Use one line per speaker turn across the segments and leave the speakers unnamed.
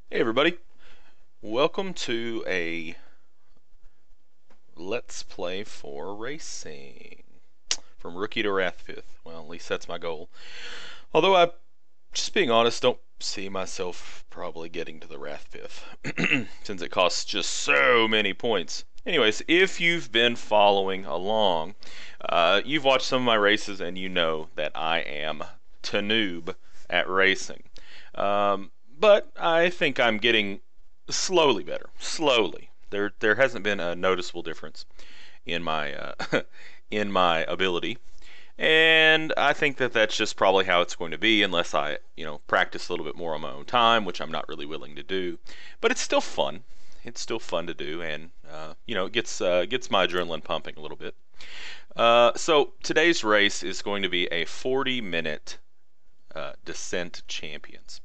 Hey everybody, welcome to a Let's Play for Racing. From Rookie to Rathpith. Well, at least that's my goal. Although I, just being honest, don't see myself probably getting to the Rathpith. Since it costs just so many points. Anyways, if you've been following along, you've watched some of my races and you know that I am to noob at racing. But I think I'm getting slowly better. Slowly. There hasn't been a noticeable difference in my in my ability, and I think that that's just probably how it's going to be unless I practice a little bit more on my own time, which I'm not really willing to do. But it's still fun. It's still fun to do, and it gets my adrenaline pumping a little bit. So today's race is going to be a 40-minute Descent Champions.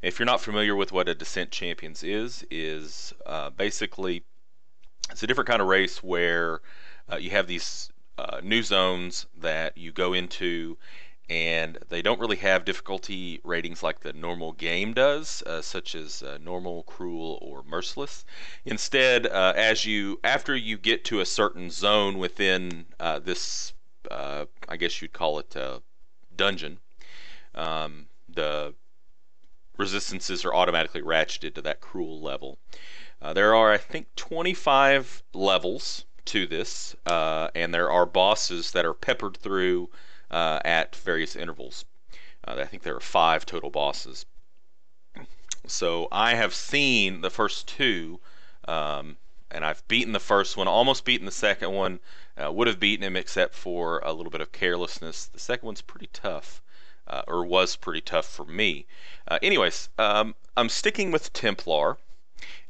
If you're not familiar with what a Descent Champions is basically it's a different kind of race where you have these new zones that you go into, and they don't really have difficulty ratings like the normal game does, such as normal, cruel, or merciless. Instead, after you get to a certain zone within this, I guess you'd call it dungeon, the resistances are automatically ratcheted to that cruel level. There are, I think, 25 levels to this, and there are bosses that are peppered through at various intervals. I think there are 5 total bosses. So I have seen the first 2, and I've beaten the first one, almost beaten the second one, would have beaten him except for a little bit of carelessness. The second one's pretty tough. Or was pretty tough for me. Anyways, I'm sticking with Templar,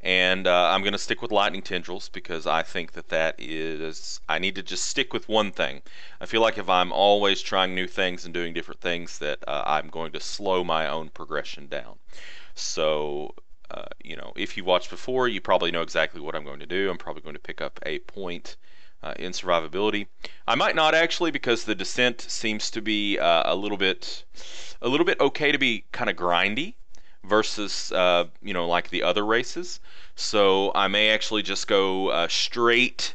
and I'm going to stick with Lightning Tendrils because I think I need to just stick with one thing. I feel like if I'm always trying new things and doing different things that I'm going to slow my own progression down. So, if you watched before, you probably know exactly what I'm going to do. I'm probably going to pick up a point in survivability. I might not actually, because the Descent seems to be a little bit okay to be kind of grindy versus like the other races. So I may actually just go straight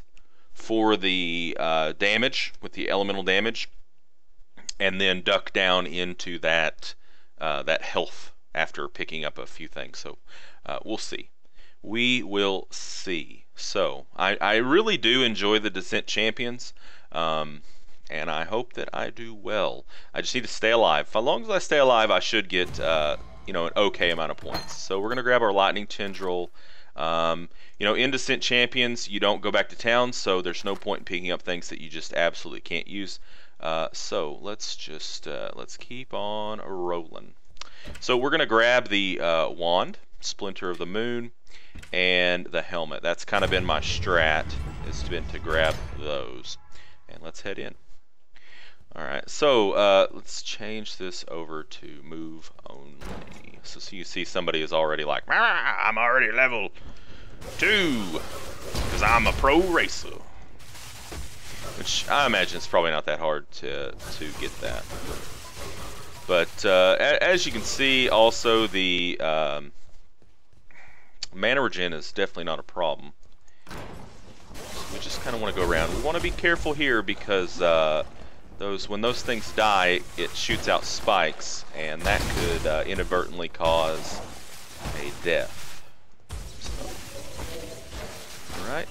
for the damage with the elemental damage, and then duck down into that health after picking up a few things. So we'll see. We will see. So I really do enjoy the Descent Champions, and I hope that I do well. I just need to stay alive. As long as I stay alive, I should get an okay amount of points. So we're gonna grab our Lightning Tendril. In Descent Champions, you don't go back to town, so there's no point in picking up things that you just absolutely can't use. So let's keep on rolling. So we're gonna grab the wand, Splinter of the Moon, and the helmet. That's kind of been my strat, has been to grab those. And let's head in. Alright, so let's change this over to move only. So you see somebody is already like, I'm already level 2, because I'm a pro racer. Which I imagine it's probably not that hard to get that. But as you can see, also the mana regen is definitely not a problem. So we just kind of want to go around. We want to be careful here because when those things die, it shoots out spikes, and that could inadvertently cause a death. So, all right.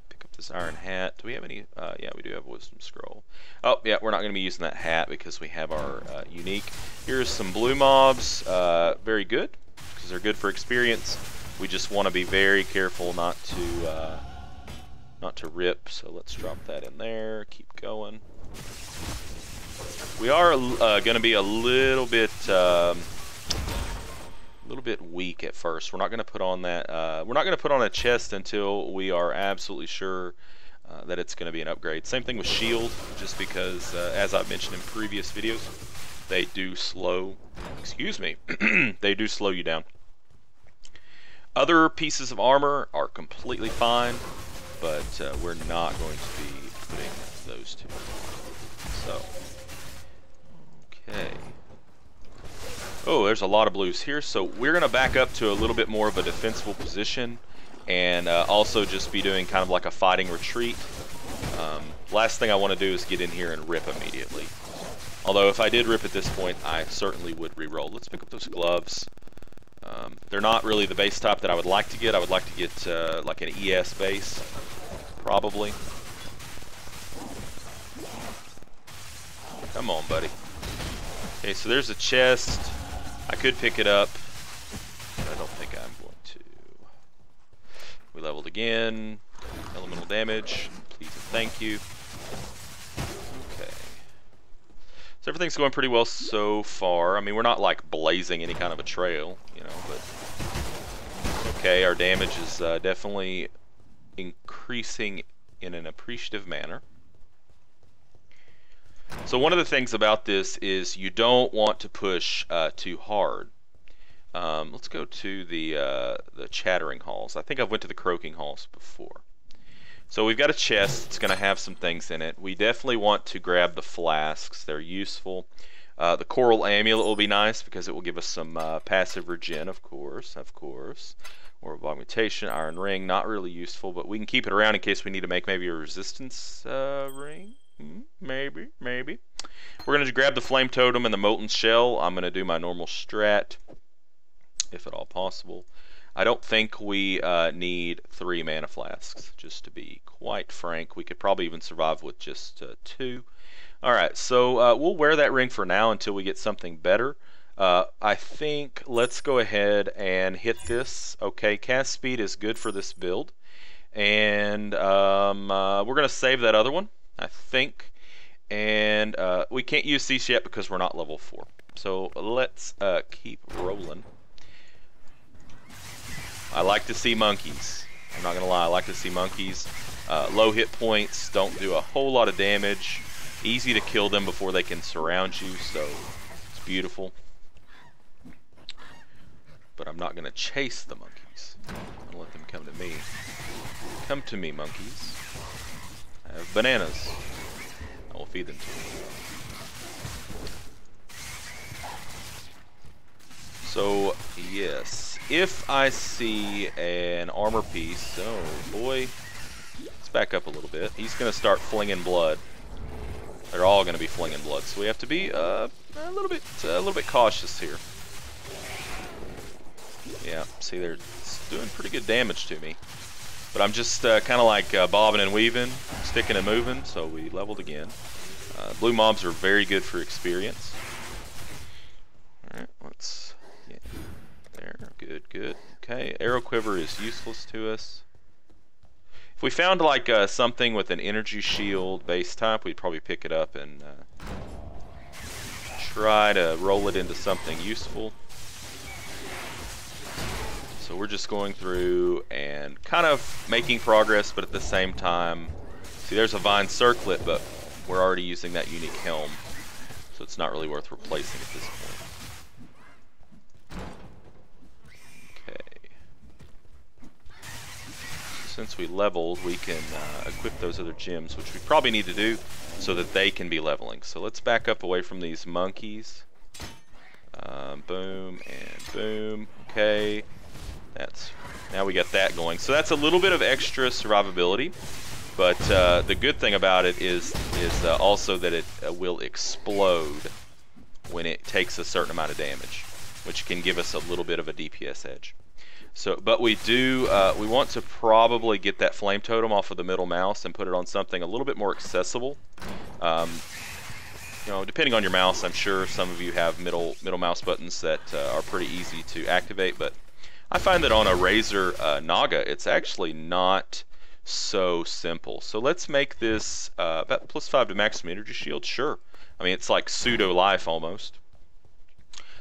Pick up this iron hat. Do we have any? Yeah, we do have a wisdom scroll. Oh, yeah, we're not going to be using that hat because we have our unique. Here's some blue mobs. Very good, because they're good for experience. We just want to be very careful not to rip. So let's drop that in there. Keep going. We are going to be a little bit weak at first. We're not going to put on that. We're not going to put on a chest until we are absolutely sure that it's going to be an upgrade. Same thing with shield, just because, as I've mentioned in previous videos, they do slow. Excuse me. They do slow you down. Other pieces of armor are completely fine, but we're not going to be putting those two. So, okay. Oh, there's a lot of blues here, so we're going to back up to a little bit more of a defensible position and also just be doing kind of like a fighting retreat. Last thing I want to do is get in here and rip immediately. Although if I did rip at this point, I certainly would re-roll. Let's pick up those gloves. They're not really the base type that I would like to get. I would like to get like an ES base, probably. Come on, buddy. Okay, so there's a chest. I could pick it up, but I don't think I'm going to. We leveled again. Elemental damage. Please and thank you. Okay. So everything's going pretty well so far. I mean, we're not like blazing any kind of a trail, you know, but okay, our damage is definitely increasing in an appreciative manner. So one of the things about this is you don't want to push too hard. Let's go to the chattering halls. I think I've went to the croaking halls before. So we've got a chest. It's going to have some things in it. We definitely want to grab the flasks. They're useful. The coral amulet will be nice because it will give us some passive regen, of course. Or augmentation, iron ring, not really useful, but we can keep it around in case we need to make maybe a resistance ring. Maybe. We're going to grab the flame totem and the molten shell. I'm going to do my normal strat, if at all possible. I don't think we need 3 mana flasks, just to be quite frank. We could probably even survive with just 2. Alright, so we'll wear that ring for now until we get something better. I think let's go ahead and hit this. Okay, cast speed is good for this build. And we're going to save that other one, I think. And we can't use these yet because we're not level 4. So let's keep rolling. I like to see monkeys. I'm not going to lie, I like to see monkeys. Low hit points, don't do a whole lot of damage. Easy to kill them before they can surround you, so it's beautiful. But I'm not going to chase the monkeys. I'm going to let them come to me. Come to me, monkeys. I have bananas. I will feed them to you. So, yes. If I see an armor piece... Oh, boy. Let's back up a little bit. He's going to start flinging blood. They're all going to be flinging blood, so we have to be a little bit cautious here. Yeah, see, they're doing pretty good damage to me. But I'm just kind of like bobbing and weaving, sticking and moving, so we leveled again. Blue mobs are very good for experience. Alright, let's get there. Good. Okay, arrow quiver is useless to us. If we found like something with an energy shield base type, we'd probably pick it up and try to roll it into something useful. So we're just going through and kind of making progress, but at the same time, see, there's a vine circlet, but we're already using that unique helm, so it's not really worth replacing at this point. Since we leveled, we can equip those other gems, which we probably need to do so that they can be leveling. So let's back up away from these monkeys. Boom and boom. Okay, now we got that going. So that's a little bit of extra survivability, but the good thing about it is also that it will explode when it takes a certain amount of damage, which can give us a little bit of a DPS edge. So, but we want to probably get that flame totem off of the middle mouse and put it on something a little bit more accessible. You know, depending on your mouse, I'm sure some of you have middle mouse buttons that are pretty easy to activate, but I find that on a Razer Naga, it's actually not so simple. So let's make this about +5 to maximum energy shield. Sure. I mean, it's like pseudo life almost.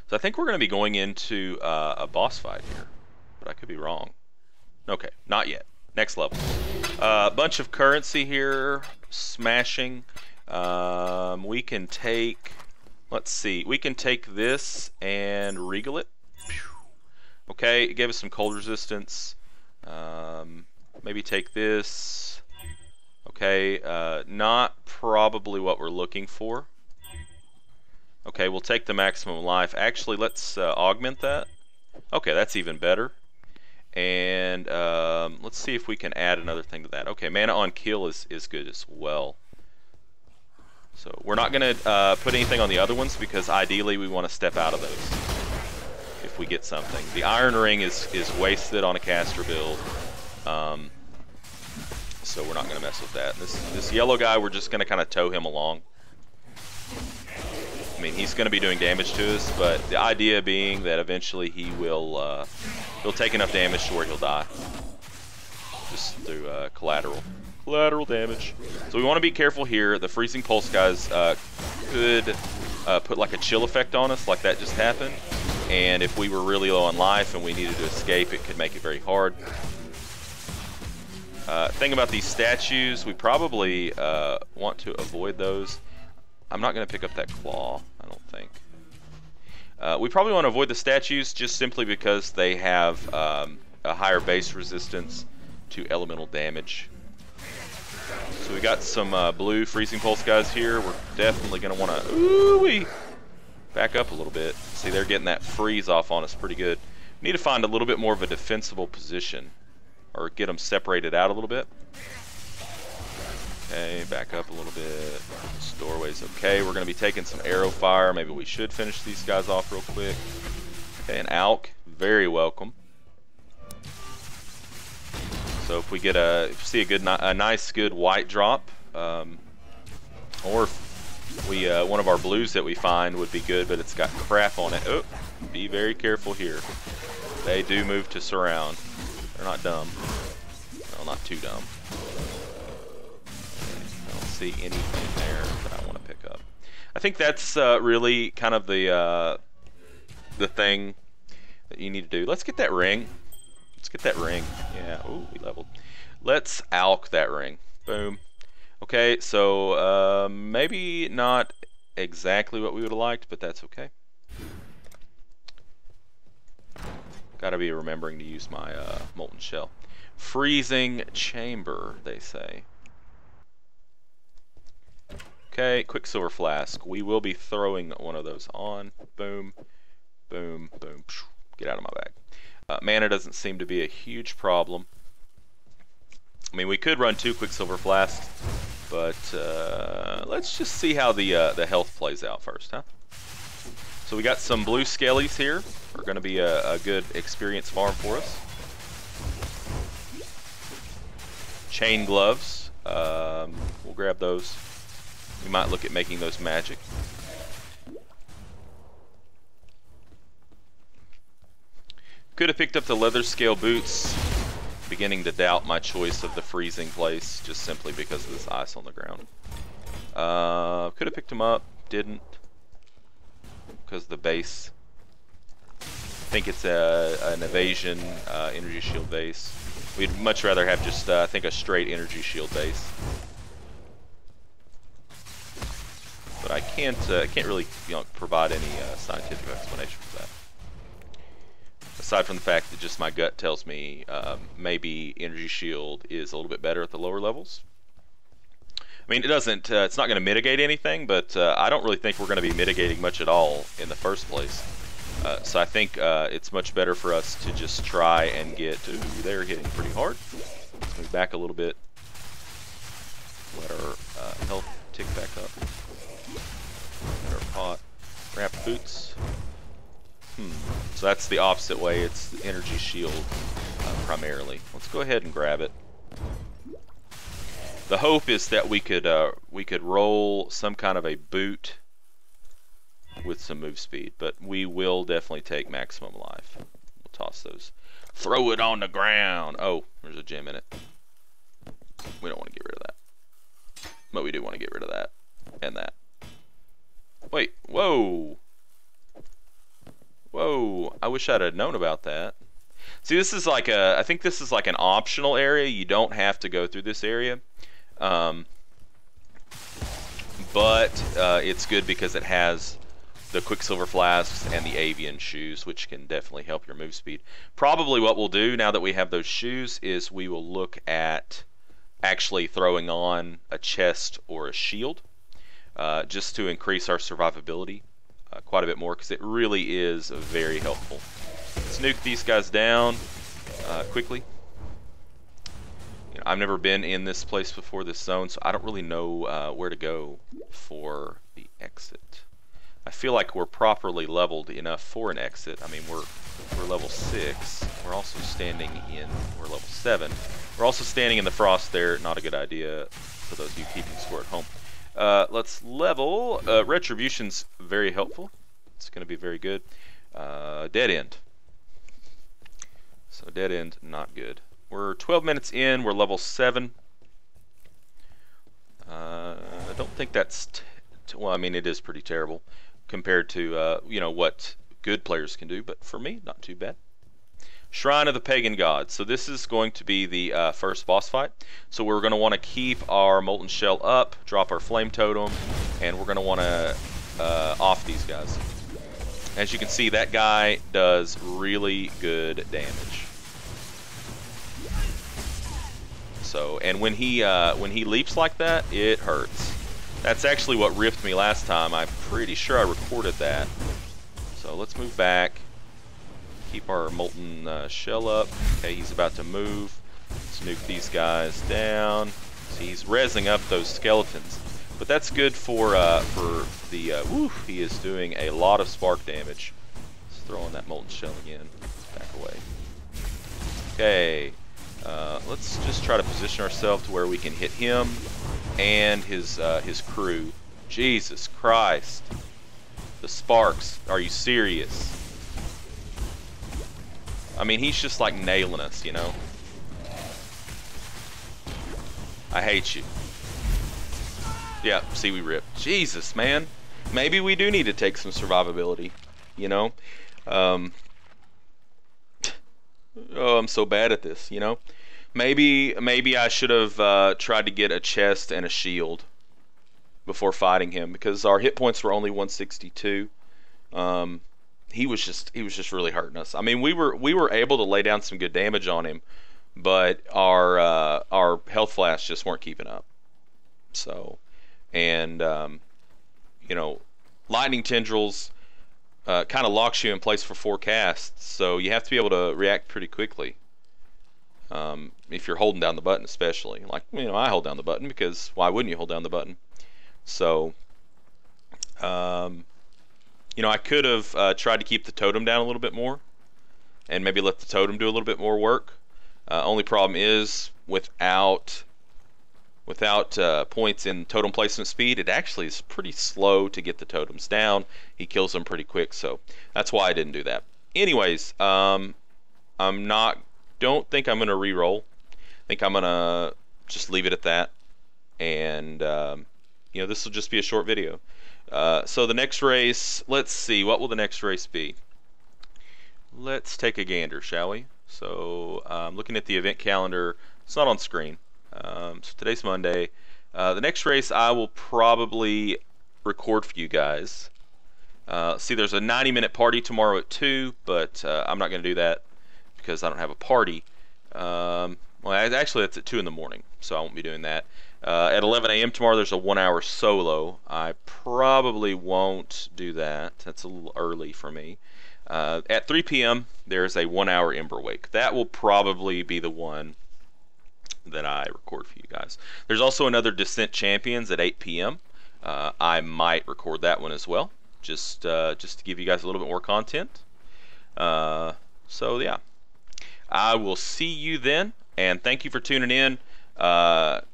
So I think we're going to be going into a boss fight here. But I could be wrong. Okay, not yet. Next level. Bunch of currency here. Smashing. We can take... Let's see. We can take this and regal it. Okay, it gave us some cold resistance. Maybe take this. Okay, not probably what we're looking for. Okay, we'll take the maximum life. Actually, let's augment that. Okay, that's even better. And let's see if we can add another thing to that. Okay, mana on kill is good as well. So we're not going to put anything on the other ones because ideally we want to step out of those if we get something. The Iron Ring is wasted on a caster build, so we're not going to mess with that. This yellow guy, we're just going to kind of tow him along. I mean, he's going to be doing damage to us, but the idea being that eventually he'll take enough damage to where he'll die, just through collateral damage. So we want to be careful here. The Freezing Pulse guys could put like a chill effect on us, like that just happened. And if we were really low on life and we needed to escape, it could make it very hard. Thing about these statues, we probably want to avoid those. I'm not going to pick up that claw, I don't think. We probably want to avoid the statues just simply because they have a higher base resistance to elemental damage. So we got some blue Freezing Pulse guys here. We're definitely going to want to back up a little bit. See, they're getting that freeze off on us pretty good. We need to find a little bit more of a defensible position, or get them separated out a little bit. Okay, back up a little bit. This doorway's okay. We're going to be taking some arrow fire. Maybe we should finish these guys off real quick. Okay, an Alk, very welcome. So if we get see a nice good white drop, or if we one of our blues that we find would be good, but it's got crap on it. Oh, be very careful here. They do move to surround. They're not dumb. Well, not too dumb. I don't see anything there that I want to pick up. I think that's really kind of the thing that you need to do. Let's get that ring. Let's get that ring. Yeah, ooh, we leveled. Let's Alk that ring. Boom. Okay, so maybe not exactly what we would have liked, but that's okay. Gotta be remembering to use my Molten Shell. Freezing Chamber, they say. Okay, Quicksilver Flask. We will be throwing one of those on. Boom, boom, boom. Get out of my bag. Mana doesn't seem to be a huge problem. I mean, we could run 2 Quicksilver Flasks, but let's just see how the health plays out first, huh? So we got some blue skellies here. Are going to be a good experience farm for us. Chain gloves. We'll grab those. We might look at making those magic. Could have picked up the leather scale boots. Beginning to doubt my choice of the freezing place just simply because of this ice on the ground. Could have picked them up. Didn't. Because the base. I think it's an evasion energy shield base. We'd much rather have just, I think, a straight energy shield base. But I can't really, provide any scientific explanation for that. Aside from the fact that just my gut tells me maybe energy shield is a little bit better at the lower levels. I mean, it doesn't. It's not going to mitigate anything, but I don't really think we're going to be mitigating much at all in the first place. So I think it's much better for us to just try and get. Ooh, they're hitting pretty hard. Let's move back a little bit. Let our health tick back up. Get our pot. Wrap boots. So that's the opposite way. It's the energy shield primarily. Let's go ahead and grab it. The hope is that we could roll some kind of a boot with some move speed, but we will definitely take maximum life. We'll toss those. Throw it on the ground. Oh, there's a gem in it. We don't want to get rid of that, but we do want to get rid of that and that. Wait, whoa. Whoa, I wish I'd have known about that. See, this is like I think this is like an optional area. You don't have to go through this area. But it's good because it has the Quicksilver Flasks and the Avian Shoes, which can definitely help your move speed. Probably what we'll do now that we have those shoes is we will look at actually throwing on a chest or a shield just to increase our survivability. quite a bit more because it really is very helpful. Let's nuke these guys down quickly. You know, I've never been in this place before, this zone, so I don't really know where to go for the exit. I feel like we're properly leveled enough for an exit. I mean, we're level 6. We're also standing in, we're level 7. We're also standing in the frost there. Not a good idea for those of you keeping score at home. Let's level. Retribution's very helpful. It's going to be very good. Dead end. So dead end, not good. We're 12 minutes in. We're level 7. I don't think that's... well, I mean, it is pretty terrible compared to, you know, what good players can do. But for me, not too bad. Shrine of the Pagan God. So this is going to be the first boss fight. So we're going to want to keep our Molten Shell up, drop our Flame Totem, and we're going to want to off these guys. As you can see, that guy does really good damage. So, and when he leaps like that, it hurts. That's actually what ripped me last time. I'm pretty sure I recorded that. So let's move back. Keep our Molten Shell up. Okay, he's about to move. Let's nuke these guys down. See, he's rezzing up those skeletons. But that's good for the... woo, he is doing a lot of spark damage. Let's throw in that Molten Shell again. Back away. Okay. Let's just try to position ourselves to where we can hit him and his crew. Jesus Christ. The sparks. Are you serious? I mean, he's just like nailing us, you know? I hate you. Yeah, see, we ripped. Jesus, man. Maybe we do need to take some survivability, you know? Oh, I'm so bad at this, you know? Maybe I should have tried to get a chest and a shield before fighting him, because our hit points were only 162. He was just really hurting us. I mean, we were able to lay down some good damage on him, but our health flasks just weren't keeping up. So, and you know, lightning tendrils kind of locks you in place for 4 casts, so you have to be able to react pretty quickly. If you're holding down the button, especially. Like, you know, I hold down the button because why wouldn't you hold down the button? So, you know, I could have tried to keep the totem down a little bit more and maybe let the totem do a little bit more work. Only problem is without points in totem placement speed, it actually is pretty slow to get the totems down. He kills them pretty quick, so that's why I didn't do that. Anyways, don't think I'm going to re-roll. I think I'm going to just leave it at that. And, you know, this will just be a short video. So the next race, let's see, what will the next race be? Let's take a gander, shall we? So, looking at the event calendar, it's not on screen. So today's Monday. The next race I will probably record for you guys. See, there's a 90-minute party tomorrow at 2, but I'm not going to do that because I don't have a party. Well, actually, that's at 2 in the morning, so I won't be doing that. At 11 a.m. tomorrow, there's a 1-hour solo. I probably won't do that. That's a little early for me. At 3 p.m., there's a 1-hour Ember Wake. That will probably be the one that I record for you guys. There's also another Descent Champions at 8 p.m. I might record that one as well, just to give you guys a little bit more content. So, yeah. I will see you then, and thank you for tuning in.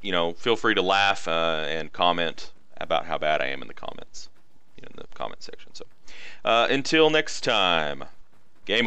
You know, feel free to laugh and comment about how bad I am in the comments, in the comment section. So, until next time, game on.